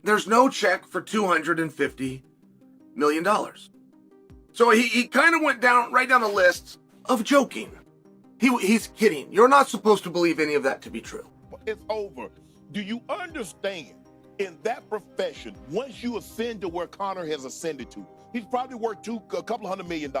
there's no check for $250 million. So he kind of went right down the list of joking. He's kidding. You're not supposed to believe any of that to be true. It's over. Do you understand? In that profession, once you ascend to where Conor has ascended to, he's probably worth a couple $100 million.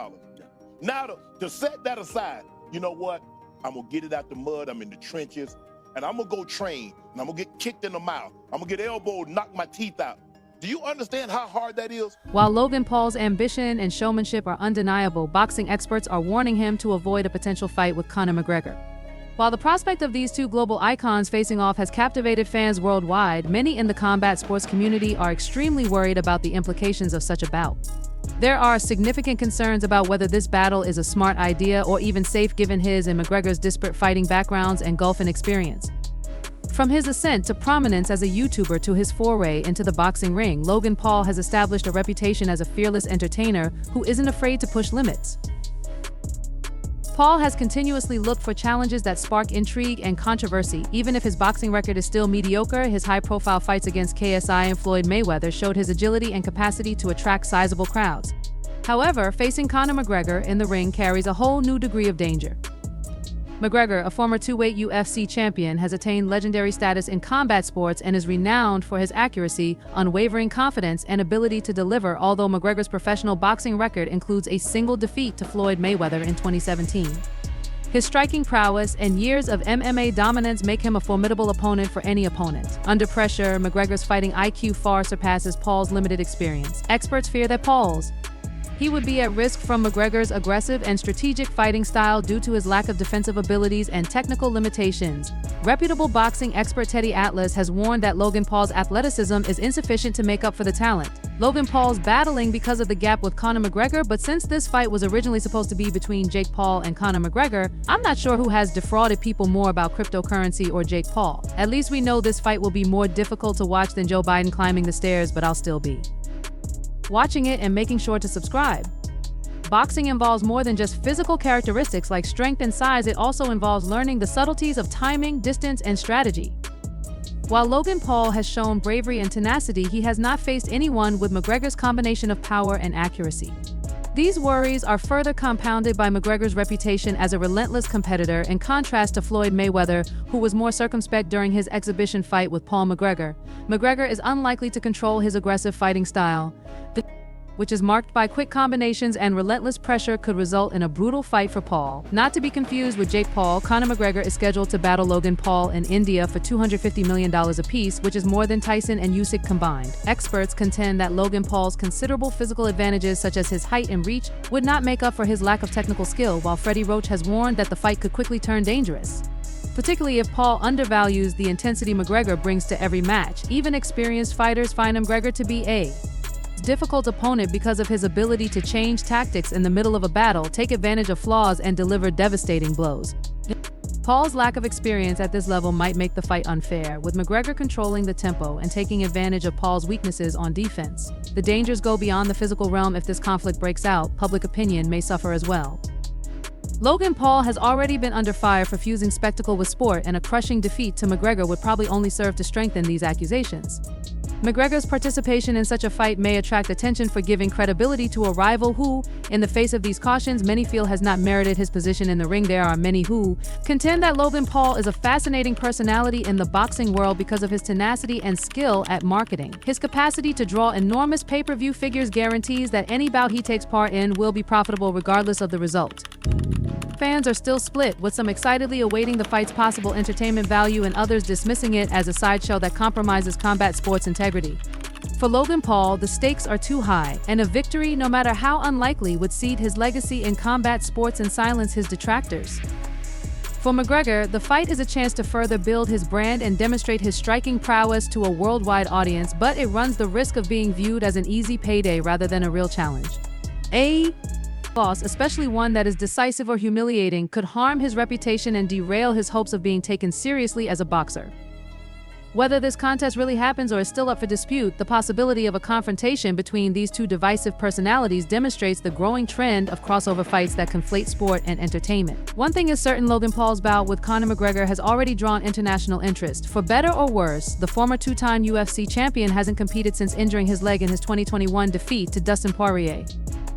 Now, to set that aside, you know what? I'm going to get it out the mud. I'm in the trenches, and I'm going to go train, and I'm going to get kicked in the mouth. I'm going to get elbowed, knock my teeth out. Do you understand how hard that is? While Logan Paul's ambition and showmanship are undeniable, boxing experts are warning him to avoid a potential fight with Conor McGregor. While the prospect of these two global icons facing off has captivated fans worldwide, many in the combat sports community are extremely worried about the implications of such a bout. There are significant concerns about whether this battle is a smart idea or even safe given his and McGregor's disparate fighting backgrounds and golfing experience. From his ascent to prominence as a YouTuber to his foray into the boxing ring, Logan Paul has established a reputation as a fearless entertainer who isn't afraid to push limits. Paul has continuously looked for challenges that spark intrigue and controversy. Even if his boxing record is still mediocre, his high-profile fights against KSI and Floyd Mayweather showed his agility and capacity to attract sizable crowds. However, facing Conor McGregor in the ring carries a whole new degree of danger. McGregor, a former two-weight UFC champion, has attained legendary status in combat sports and is renowned for his accuracy, unwavering confidence, and ability to deliver, although McGregor's professional boxing record includes a single defeat to Floyd Mayweather in 2017. His striking prowess and years of MMA dominance make him a formidable opponent for any opponent. Under pressure, McGregor's fighting IQ far surpasses Paul's limited experience. Experts fear that he would be at risk from McGregor's aggressive and strategic fighting style due to his lack of defensive abilities and technical limitations. Reputable boxing expert Teddy Atlas has warned that Logan Paul's athleticism is insufficient to make up for the talent. Logan Paul's battling because of the gap with Conor McGregor, but since this fight was originally supposed to be between Jake Paul and Conor McGregor, I'm not sure who has defrauded people more about cryptocurrency or Jake Paul. At least we know this fight will be more difficult to watch than Joe Biden climbing the stairs, but I'll still be watching it and making sure to subscribe. Boxing involves more than just physical characteristics like strength and size. It also involves learning the subtleties of timing, distance, and strategy. While Logan Paul has shown bravery and tenacity, he has not faced anyone with McGregor's combination of power and accuracy. These worries are further compounded by McGregor's reputation as a relentless competitor, in contrast to Floyd Mayweather, who was more circumspect during his exhibition fight with Paul McGregor. McGregor is unlikely to control his aggressive fighting style, which is marked by quick combinations and relentless pressure, could result in a brutal fight for Paul. Not to be confused with Jake Paul, Conor McGregor is scheduled to battle Logan Paul in India for $250 million apiece, which is more than Tyson and Usyk combined. Experts contend that Logan Paul's considerable physical advantages, such as his height and reach, would not make up for his lack of technical skill, while Freddie Roach has warned that the fight could quickly turn dangerous, particularly if Paul undervalues the intensity McGregor brings to every match. Even experienced fighters find McGregor to be a difficult opponent because of his ability to change tactics in the middle of a battle, take advantage of flaws, and deliver devastating blows. Paul's lack of experience at this level might make the fight unfair, with McGregor controlling the tempo and taking advantage of Paul's weaknesses on defense. The dangers go beyond the physical realm. If this conflict breaks out, public opinion may suffer as well. Logan Paul has already been under fire for fusing spectacle with sport, and a crushing defeat to McGregor would probably only serve to strengthen these accusations. McGregor's participation in such a fight may attract attention for giving credibility to a rival who, in the face of these cautions, many feel has not merited his position in the ring. There are many who contend that Logan Paul is a fascinating personality in the boxing world because of his tenacity and skill at marketing. His capacity to draw enormous pay-per-view figures guarantees that any bout he takes part in will be profitable regardless of the result. Fans are still split, with some excitedly awaiting the fight's possible entertainment value and others dismissing it as a sideshow that compromises combat sports integrity. For Logan Paul, the stakes are too high, and a victory, no matter how unlikely, would seed his legacy in combat sports and silence his detractors. For McGregor, the fight is a chance to further build his brand and demonstrate his striking prowess to a worldwide audience, but it runs the risk of being viewed as an easy payday rather than a real challenge. A loss, especially one that is decisive or humiliating, could harm his reputation and derail his hopes of being taken seriously as a boxer. Whether this contest really happens or is still up for dispute, the possibility of a confrontation between these two divisive personalities demonstrates the growing trend of crossover fights that conflate sport and entertainment. One thing is certain: Logan Paul's bout with Conor McGregor has already drawn international interest. For better or worse, the former two-time UFC champion hasn't competed since injuring his leg in his 2021 defeat to Dustin Poirier.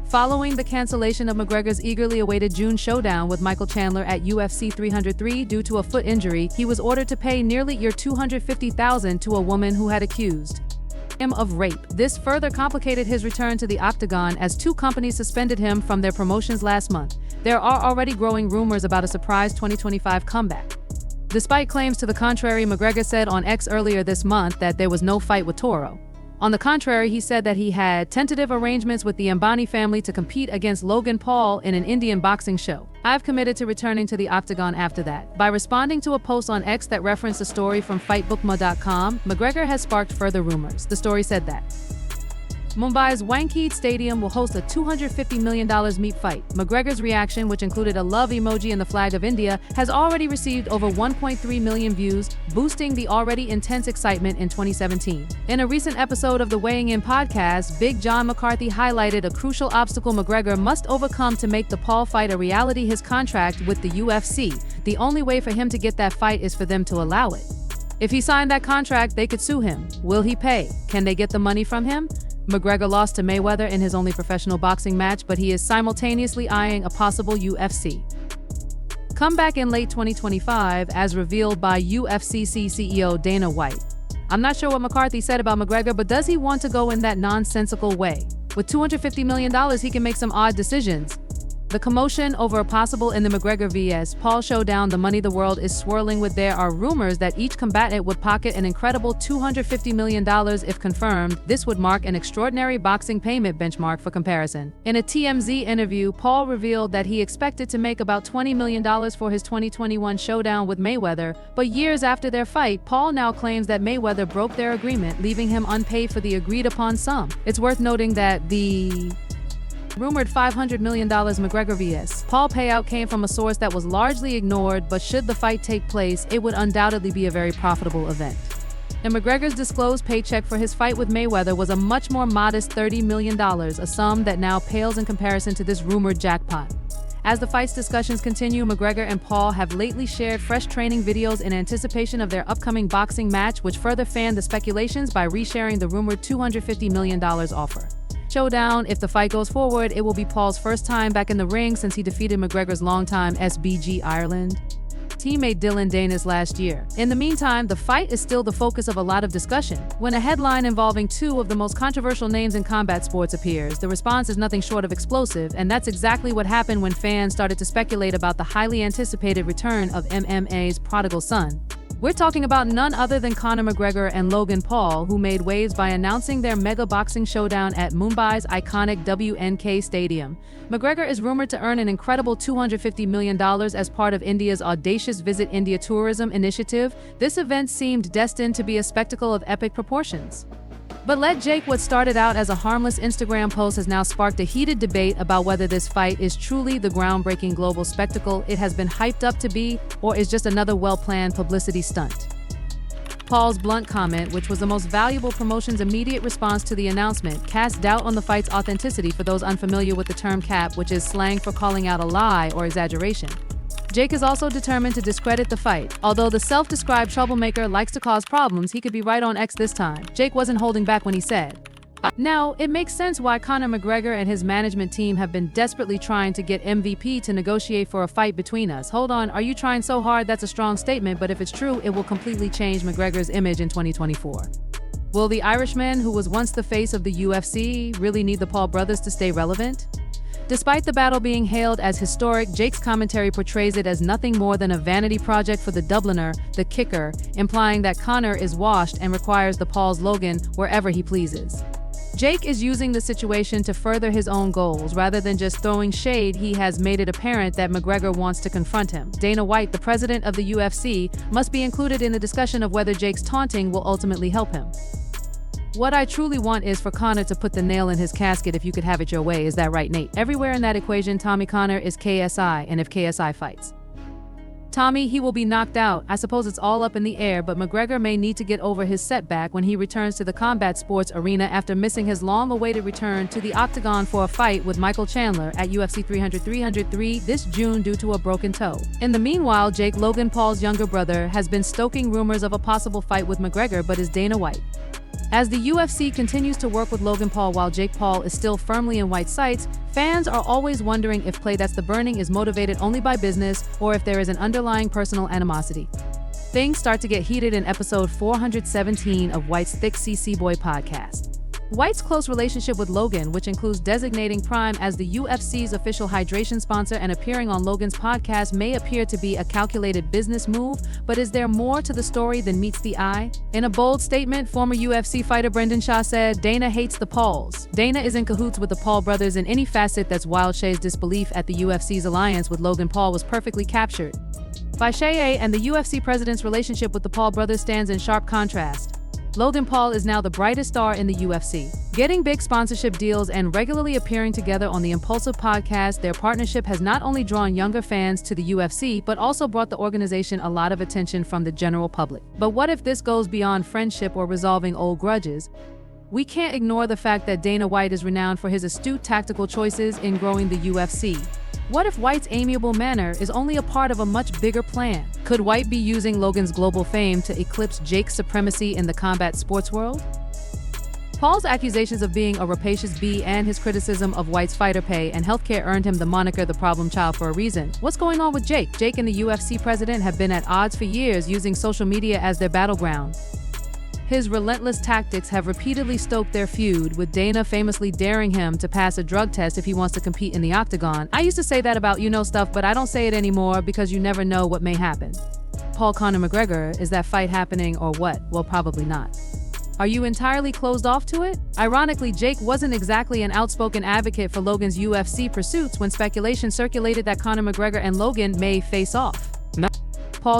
Following the cancellation of McGregor's eagerly awaited June showdown with Michael Chandler at UFC 303 due to a foot injury, he was ordered to pay nearly $250,000 to a woman who had accused him of rape. This further complicated his return to the octagon as two companies suspended him from their promotions last month. There are already growing rumors about a surprise 2025 comeback. Despite claims to the contrary, McGregor said on X earlier this month that there was no fight with Toro. On the contrary, he said that he had tentative arrangements with the Ambani family to compete against Logan Paul in an Indian boxing show. "I've committed to returning to the octagon after that." By responding to a post on X that referenced a story from FightBookma.com, McGregor has sparked further rumors. The story said that Mumbai's Wankhede Stadium will host a $250 million meat fight. McGregor's reaction, which included a love emoji and the flag of India, has already received over 1.3 million views, boosting the already intense excitement in 2017. In a recent episode of the Weighing In podcast, Big John McCarthy highlighted a crucial obstacle McGregor must overcome to make the Paul fight a reality: his contract with the UFC. The only way for him to get that fight is for them to allow it. If he signed that contract, they could sue him. Will he pay? Can they get the money from him? McGregor lost to Mayweather in his only professional boxing match, but he is simultaneously eyeing a possible UFC comeback in late 2025, as revealed by UFCC CEO Dana White. I'm not sure what McCarthy said about McGregor, but does he want to go in that nonsensical way? With $250 million, he can make some odd decisions. The commotion over a possible in the McGregor vs. Paul showdown, the money the world is swirling with. There are rumors that each combatant would pocket an incredible $250 million if confirmed. This would mark an extraordinary boxing payment benchmark for comparison. In a TMZ interview, Paul revealed that he expected to make about $20 million for his 2021 showdown with Mayweather, but years after their fight, Paul now claims that Mayweather broke their agreement, leaving him unpaid for the agreed-upon sum. It's worth noting that the rumored $500 million McGregor vs. Paul payout came from a source that was largely ignored, but should the fight take place, it would undoubtedly be a very profitable event. And McGregor's disclosed paycheck for his fight with Mayweather was a much more modest $30 million, a sum that now pales in comparison to this rumored jackpot. As the fight's discussions continue, McGregor and Paul have lately shared fresh training videos in anticipation of their upcoming boxing match, which further fanned the speculations by resharing the rumored $250 million offer. Showdown: if the fight goes forward, it will be Paul's first time back in the ring since he defeated McGregor's longtime SBG Ireland teammate Dylan Danis last year. In the meantime, the fight is still the focus of a lot of discussion. When a headline involving two of the most controversial names in combat sports appears, the response is nothing short of explosive, and that's exactly what happened when fans started to speculate about the highly anticipated return of MMA's prodigal son. We're talking about none other than Conor McGregor and Logan Paul, who made waves by announcing their mega boxing showdown at Mumbai's iconic WNK Stadium. McGregor is rumored to earn an incredible $250 million as part of India's audacious Visit India tourism initiative. This event seemed destined to be a spectacle of epic proportions. But let Jake, what started out as a harmless Instagram post, has now sparked a heated debate about whether this fight is truly the groundbreaking global spectacle it has been hyped up to be, or is just another well-planned publicity stunt. Paul's blunt comment, which was the most valuable promotion's immediate response to the announcement, cast doubt on the fight's authenticity for those unfamiliar with the term cap, which is slang for calling out a lie or exaggeration. Jake is also determined to discredit the fight. Although the self-described troublemaker likes to cause problems, he could be right on X this time. Jake wasn't holding back when he said, "Now, it makes sense why Conor McGregor and his management team have been desperately trying to get MVP to negotiate for a fight between us. Hold on, are you trying so hard? That's a strong statement, but if it's true, it will completely change McGregor's image in 2024. Will the Irishman, who was once the face of the UFC, really need the Paul brothers to stay relevant?" Despite the battle being hailed as historic, Jake's commentary portrays it as nothing more than a vanity project for the Dubliner, the kicker, implying that Conor is washed and requires the Paul's Logan wherever he pleases. Jake is using the situation to further his own goals. Rather than just throwing shade, he has made it apparent that McGregor wants to confront him. Dana White, the president of the UFC, must be included in the discussion of whether Jake's taunting will ultimately help him. "What I truly want is for Conor to put the nail in his casket if you could have it your way. Is that right, Nate? Everywhere in that equation, Tommy Conor is KSI, and if KSI fights, Tommy, he will be knocked out. I suppose it's all up in the air, but McGregor may need to get over his setback when he returns to the combat sports arena after missing his long-awaited return to the octagon for a fight with Michael Chandler at UFC 300-303 this June due to a broken toe. In the meanwhile, Jake, Logan Paul's younger brother, has been stoking rumors of a possible fight with McGregor, but is Dana White. As the UFC continues to work with Logan Paul while Jake Paul is still firmly in White's sights, fans are always wondering if Play That's the Burning is motivated only by business or if there is an underlying personal animosity. Things start to get heated in episode 417 of White's Thick CC Boy podcast. White's close relationship with Logan, which includes designating Prime as the UFC's official hydration sponsor and appearing on Logan's podcast, may appear to be a calculated business move, but is there more to the story than meets the eye? In a bold statement, former UFC fighter Brendan Shaw said, "Dana hates the Pauls. Dana is in cahoots with the Paul brothers in any facet that's wild." Shay's disbelief at the UFC's alliance with Logan Paul was perfectly captured by Shay, and the UFC president's relationship with the Paul brothers stands in sharp contrast. Logan Paul is now the brightest star in the UFC. Getting big sponsorship deals and regularly appearing together on the Impulsive podcast, their partnership has not only drawn younger fans to the UFC, but also brought the organization a lot of attention from the general public. But what if this goes beyond friendship or resolving old grudges? We can't ignore the fact that Dana White is renowned for his astute tactical choices in growing the UFC. What if White's amiable manner is only a part of a much bigger plan? Could White be using Logan's global fame to eclipse Jake's supremacy in the combat sports world? Paul's accusations of being a rapacious bee and his criticism of White's fighter pay and healthcare earned him the moniker the problem child for a reason. What's going on with Jake? Jake and the UFC president have been at odds for years, using social media as their battleground. His relentless tactics have repeatedly stoked their feud, with Dana famously daring him to pass a drug test if he wants to compete in the octagon. I used to say that about stuff, but I don't say it anymore because you never know what may happen. Paul Conor McGregor, is that fight happening or what? Well, probably not. Are you entirely closed off to it? Ironically, Jake wasn't exactly an outspoken advocate for Logan's UFC pursuits when speculation circulated that Conor McGregor and Logan may face off.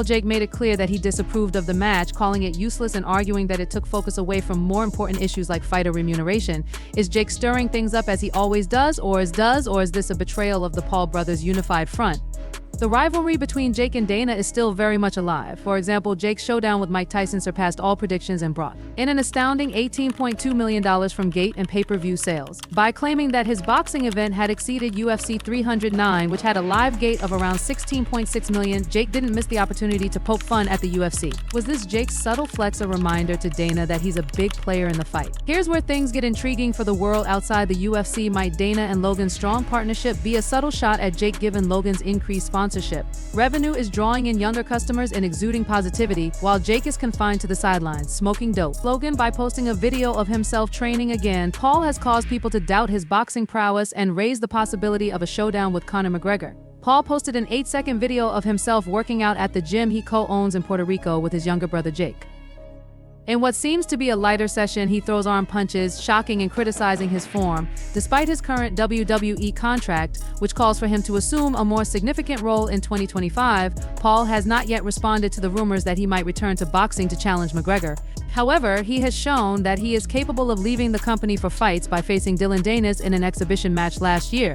Jake made it clear that he disapproved of the match, calling it useless and arguing that it took focus away from more important issues like fighter remuneration. Is Jake stirring things up as he always does, or is this a betrayal of the Paul brothers' unified front? The rivalry between Jake and Dana is still very much alive. For example, Jake's showdown with Mike Tyson surpassed all predictions and brought in an astounding $18.2 million from gate and pay-per-view sales. By claiming that his boxing event had exceeded UFC 309, which had a live gate of around 16.6 million, Jake didn't miss the opportunity to poke fun at the UFC. Was this Jake's subtle flex a reminder to Dana that he's a big player in the fight? Here's where things get intriguing for the world outside the UFC. Might Dana and Logan's strong partnership be a subtle shot at Jake given Logan's increased sponsorship? Revenue is drawing in younger customers and exuding positivity, while Jake is confined to the sidelines, smoking dope. Logan, by posting a video of himself training again, Paul has caused people to doubt his boxing prowess and raised the possibility of a showdown with Conor McGregor. Paul posted an 8-second video of himself working out at the gym he co-owns in Puerto Rico with his younger brother Jake. In what seems to be a lighter session, he throws arm punches, shocking and criticizing his form. Despite his current WWE contract, which calls for him to assume a more significant role in 2025, Paul has not yet responded to the rumors that he might return to boxing to challenge McGregor. However, he has shown that he is capable of leaving the company for fights by facing Dylan Danis in an exhibition match last year.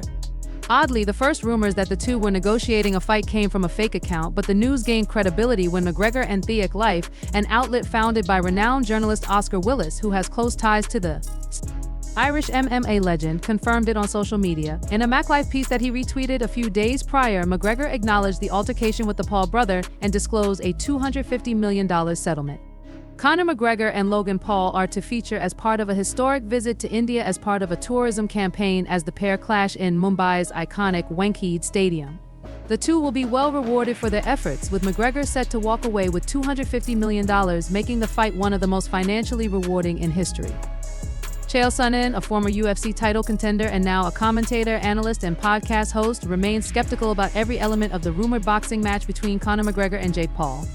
Oddly, the first rumors that the two were negotiating a fight came from a fake account, but the news gained credibility when McGregor and Thiek Life, an outlet founded by renowned journalist Oscar Willis, who has close ties to the Irish MMA legend, confirmed it on social media. In a MacLife piece that he retweeted a few days prior, McGregor acknowledged the altercation with the Paul brother and disclosed a $250 million settlement. Conor McGregor and Logan Paul are to feature as part of a historic visit to India as part of a tourism campaign as the pair clash in Mumbai's iconic Wankhede Stadium. The two will be well rewarded for their efforts, with McGregor set to walk away with $250 million, making the fight one of the most financially rewarding in history. Chael Sonnen, a former UFC title contender and now a commentator, analyst, and podcast host, remains skeptical about every element of the rumored boxing match between Conor McGregor and Jake Paul.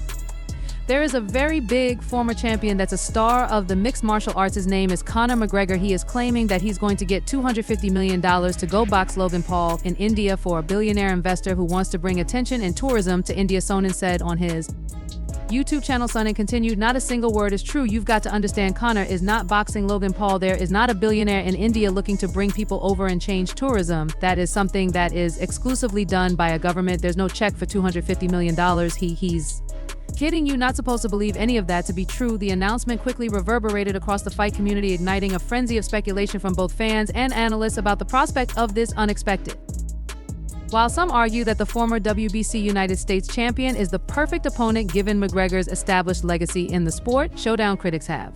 There is a very big former champion that's a star of the mixed martial arts. His name is Conor McGregor. He is claiming that he's going to get $250 million to go box Logan Paul in India for a billionaire investor who wants to bring attention and tourism to India, Sonnen said on his YouTube channel Sonnen continued, "Not a single word is true. You've got to understand, Conor is not boxing Logan Paul. There is not a billionaire in India looking to bring people over and change tourism. That is something that is exclusively done by a government. There's no check for $250 million. He's kidding you. Not supposed to believe any of that to be true." The announcement quickly reverberated across the fight community, igniting a frenzy of speculation from both fans and analysts about the prospect of this unexpected. While some argue that the former WBC United States champion is the perfect opponent given McGregor's established legacy in the sport, Showdown critics have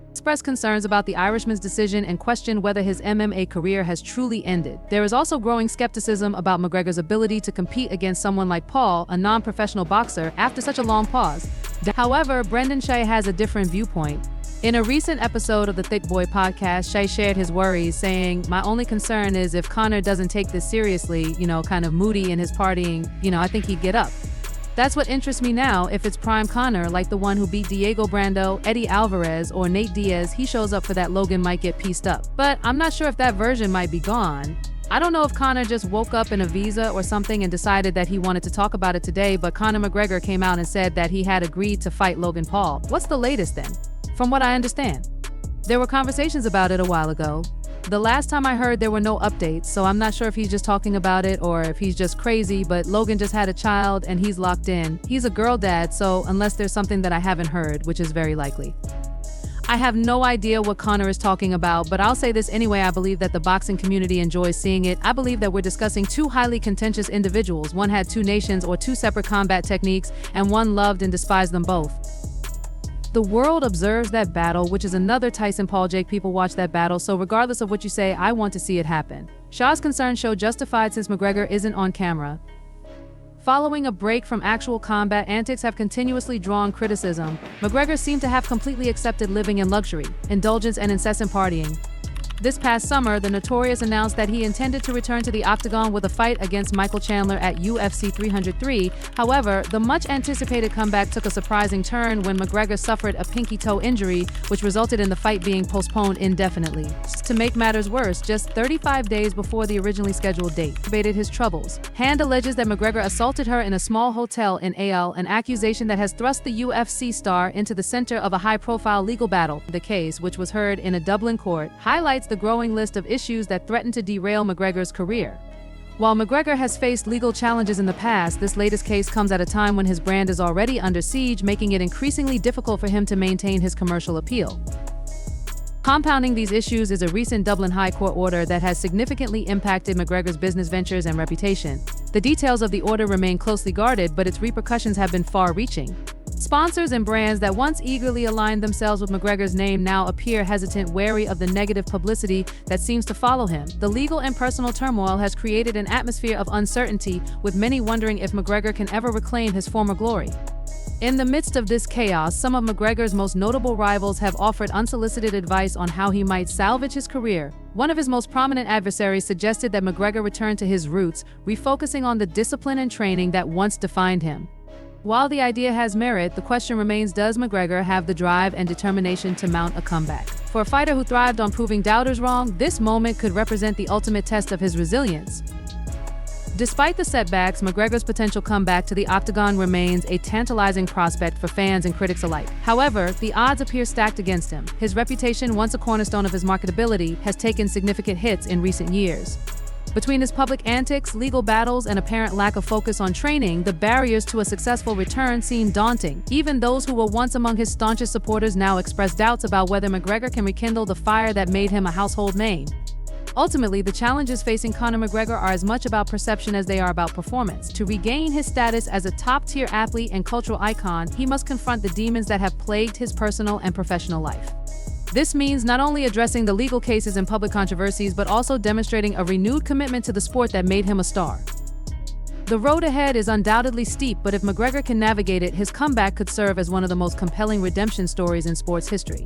expressed concerns about the Irishman's decision and questioned whether his MMA career has truly ended. There is also growing skepticism about McGregor's ability to compete against someone like Paul, a non-professional boxer, after such a long pause. However, Brendan Shea has a different viewpoint. In a recent episode of the Thick Boy podcast, Shea shared his worries, saying, "My only concern is if Conor doesn't take this seriously, kind of moody in his partying, I think he'd get up. That's what interests me now. If it's prime Conor, like the one who beat Diego Brando, Eddie Alvarez, or Nate Diaz, he shows up for that, Logan might get pieced up. But I'm not sure if that version might be gone. I don't know if Conor just woke up in a visa or something and decided that he wanted to talk about it today, but Conor McGregor came out and said that he had agreed to fight Logan Paul. What's the latest then? From what I understand, there were conversations about it a while ago. The last time I heard, there were no updates, so I'm not sure if he's just talking about it or if he's just crazy, but Logan just had a child and he's locked in. He's a girl dad, so unless there's something that I haven't heard, which is very likely. I have no idea what Conor is talking about, but I'll say this anyway. I believe that the boxing community enjoys seeing it. I believe that we're discussing two highly contentious individuals. One had two nations or two separate combat techniques, and one loved and despised them both. The world observes that battle, which is another Tyson Paul Jake. People watch that battle, so regardless of what you say, I want to see it happen. Shaw's concerns show justified since McGregor isn't on camera. Following a break from actual combat, antics have continuously drawn criticism. McGregor seemed to have completely accepted living in luxury, indulgence, and incessant partying. This past summer, the Notorious announced that he intended to return to the octagon with a fight against Michael Chandler at UFC 303. However, the much-anticipated comeback took a surprising turn when McGregor suffered a pinky toe injury, which resulted in the fight being postponed indefinitely. To make matters worse, just 35 days before the originally scheduled date, debated his troubles. Hand alleges that McGregor assaulted her in a small hotel in AL, an accusation that has thrust the UFC star into the center of a high-profile legal battle. The case, which was heard in a Dublin court, highlights the growing list of issues that threaten to derail McGregor's career. While McGregor has faced legal challenges in the past, this latest case comes at a time when his brand is already under siege, making it increasingly difficult for him to maintain his commercial appeal. Compounding these issues is a recent Dublin High Court order that has significantly impacted McGregor's business ventures and reputation. The details of the order remain closely guarded, but its repercussions have been far-reaching. Sponsors and brands that once eagerly aligned themselves with McGregor's name now appear hesitant, wary of the negative publicity that seems to follow him. The legal and personal turmoil has created an atmosphere of uncertainty, with many wondering if McGregor can ever reclaim his former glory. In the midst of this chaos, some of McGregor's most notable rivals have offered unsolicited advice on how he might salvage his career. One of his most prominent adversaries suggested that McGregor return to his roots, refocusing on the discipline and training that once defined him. While the idea has merit, the question remains, does McGregor have the drive and determination to mount a comeback? For a fighter who thrived on proving doubters wrong, this moment could represent the ultimate test of his resilience. Despite the setbacks, McGregor's potential comeback to the octagon remains a tantalizing prospect for fans and critics alike. However, the odds appear stacked against him. His reputation, once a cornerstone of his marketability, has taken significant hits in recent years. Between his public antics, legal battles, and apparent lack of focus on training, the barriers to a successful return seem daunting. Even those who were once among his staunchest supporters now express doubts about whether McGregor can rekindle the fire that made him a household name. Ultimately, the challenges facing Conor McGregor are as much about perception as they are about performance. To regain his status as a top-tier athlete and cultural icon, he must confront the demons that have plagued his personal and professional life. This means not only addressing the legal cases and public controversies, but also demonstrating a renewed commitment to the sport that made him a star. The road ahead is undoubtedly steep, but if McGregor can navigate it, his comeback could serve as one of the most compelling redemption stories in sports history.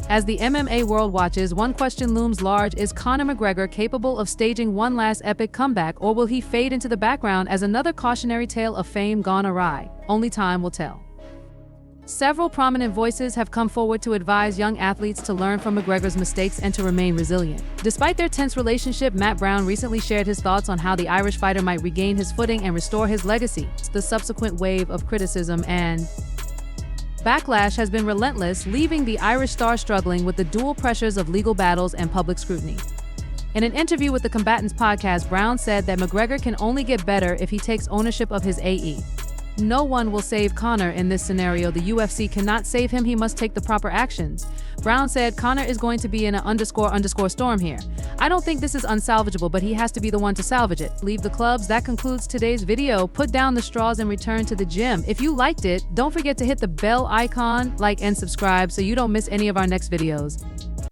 As the MMA world watches, one question looms large: is Conor McGregor capable of staging one last epic comeback, or will he fade into the background as another cautionary tale of fame gone awry? Only time will tell. Several prominent voices have come forward to advise young athletes to learn from McGregor's mistakes and to remain resilient. Despite their tense relationship, Matt Brown recently shared his thoughts on how the Irish fighter might regain his footing and restore his legacy. The subsequent wave of criticism and backlash has been relentless, leaving the Irish star struggling with the dual pressures of legal battles and public scrutiny. In an interview with the Combatants podcast, Brown said that McGregor can only get better if he takes ownership of his AE. No one will save Conor in this scenario. The UFC cannot save him. He must take the proper actions. Brown said Conor is going to be in an _ storm here. I don't think this is unsalvageable, but he has to be the one to salvage it. Leave the clubs. That concludes today's video. Put down the straws and return to the gym. If you liked it, don't forget to hit the bell icon, like, and subscribe so you don't miss any of our next videos.